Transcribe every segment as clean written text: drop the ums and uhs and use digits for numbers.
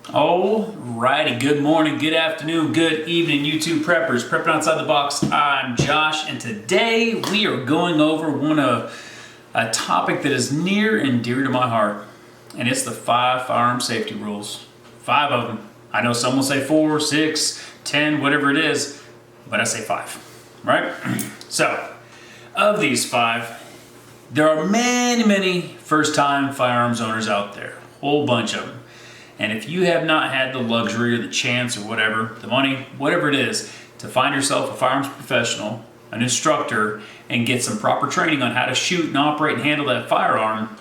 Alrighty, good morning, good afternoon, good evening, YouTube preppers. Prepping Outside the Box, I'm Josh, and today we are going over a topic that is near and dear to my heart, and it's the 5 firearm safety rules. 5 of them. I know some will say 4, 6, 10, whatever it is, but I say 5, right? So, of these 5, there are many first-time firearms owners out there, a whole bunch of them. And if you have not had the luxury or the chance or whatever, the money, whatever it is, to find yourself a firearms professional, an instructor, and get some proper training on how to shoot and operate and handle that firearm,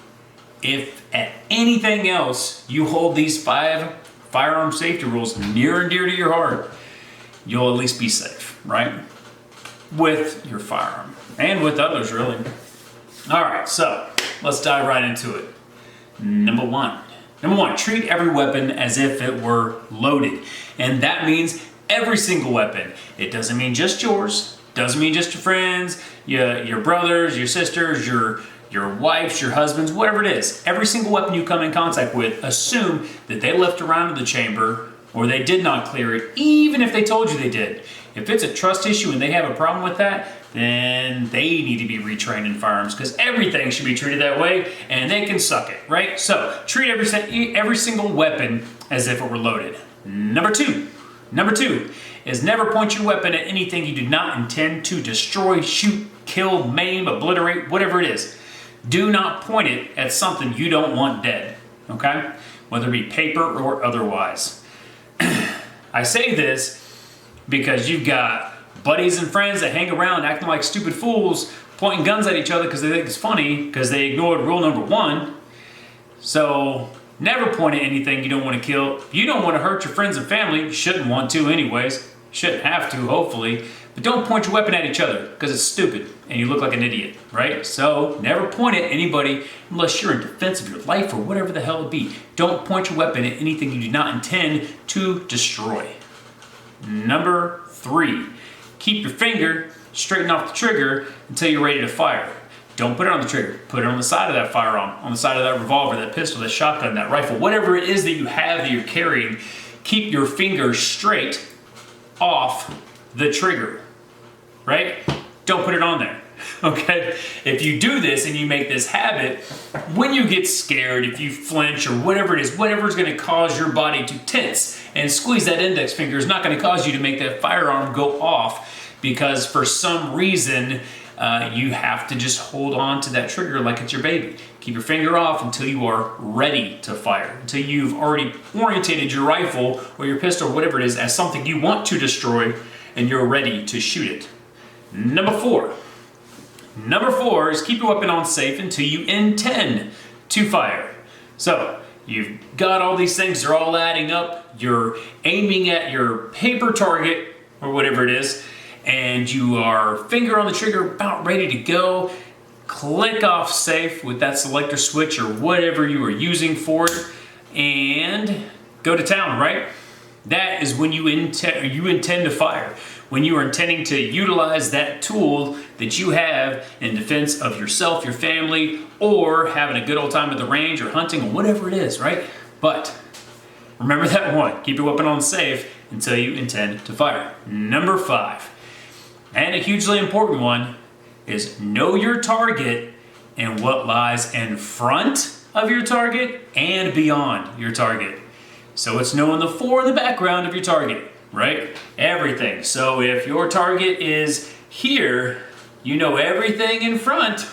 if at anything else you hold these 5 firearm safety rules near and dear to your heart, you'll at least be safe, right? With your firearm and with others, really. All right, so let's dive right into it. Number one, treat every weapon as if it were loaded. And that means every single weapon. It doesn't mean just yours, doesn't mean just your friends, your brothers, your sisters, your wives, your husbands, whatever it is. Every single weapon you come in contact with, assume that they left around in the chamber or they did not clear it, even if they told you they did. If it's a trust issue and they have a problem with that, then they need to be retrained in firearms, because everything should be treated that way and they can suck it, right? So treat every single weapon as if it were loaded. Number two is never point your weapon at anything you do not intend to destroy, shoot, kill, maim, obliterate, whatever it is. Do not point it at something you don't want dead, okay? Whether it be paper or otherwise. I say this because you've got buddies and friends that hang around acting like stupid fools, pointing guns at each other because they think it's funny, because they ignored rule number 1. So never point at anything you don't want to kill. If you don't want to hurt your friends and family, you shouldn't want to anyways. Shouldn't have to, hopefully. But don't point your weapon at each other, because it's stupid and you look like an idiot, right? So never point at anybody unless you're in defense of your life or whatever the hell it be. Don't point your weapon at anything you do not intend to destroy. Number 3. Keep your finger straighten off the trigger until you're ready to fire. Don't put it on the trigger. Put it on the side of that firearm, on the side of that revolver, that pistol, that shotgun, that rifle, whatever it is that you have that you're carrying. Keep your finger straight off the trigger, right? Don't put it on there, okay? If you do this and you make this habit, when you get scared, if you flinch or whatever it is, whatever's gonna cause your body to tense and squeeze that index finger is not gonna cause you to make that firearm go off, because for some reason, you have to just hold on to that trigger like it's your baby. Keep your finger off until you are ready to fire, until you've already orientated your rifle or your pistol or whatever it is as something you want to destroy and you're ready to shoot it. Number 4 is keep your weapon on safe until you intend to fire. So you've got all these things, they're all adding up. You're aiming at your paper target or whatever it is, and you are finger on the trigger, about ready to go. Click off safe with that selector switch or whatever you are using for it, and go to town, right? That is when you intend to fire. When you are intending to utilize that tool that you have in defense of yourself, your family, or having a good old time at the range or hunting or whatever it is, right? But remember that one, keep your weapon on safe until you intend to fire. Number 5, and a hugely important one, is know your target and what lies in front of your target and beyond your target. So it's knowing the fore and the background of your target, right? Everything. So if your target is here, you know everything in front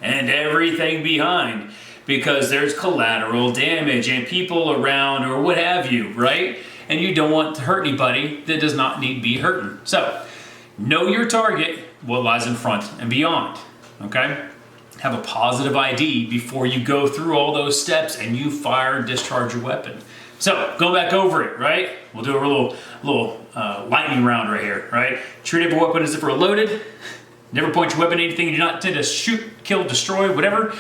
and everything behind, because there's collateral damage and people around or what have you, right? And you don't want to hurt anybody that does not need to be hurting. So know your target, what lies in front and beyond, okay? Have a positive ID before you go through all those steps and you fire and discharge your weapon. So, go back over it, right? We'll do a little lightning round right here, right? Treat every weapon as if it were loaded. Never point your weapon at anything you do not intend to shoot, kill, destroy, whatever.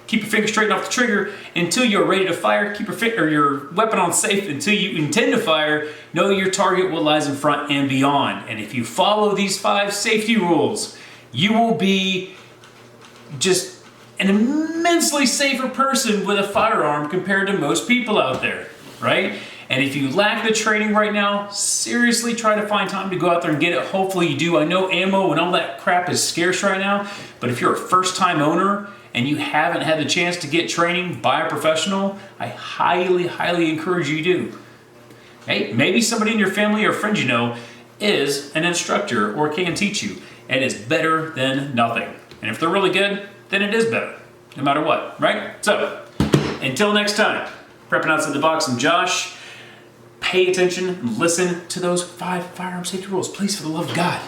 Keep your finger straight off the trigger until you're ready to fire. Keep your weapon on safe until you intend to fire. Know your target, what lies in front and beyond. And if you follow these 5 safety rules, you will be just an immensely safer person with a firearm compared to most people out there, right? And if you lack the training right now, seriously try to find time to go out there and get it. Hopefully you do. I know ammo and all that crap is scarce right now, but if you're a first-time owner and you haven't had the chance to get training by a professional, I highly, highly encourage you to do. Hey, maybe somebody in your family or friend you know is an instructor or can teach you. It is better than nothing. And if they're really good, then it is better, no matter what, right? So, until next time, Prepping Outside the Box, I'm Josh. Pay attention and listen to those 5 firearm safety rules, please, for the love of God.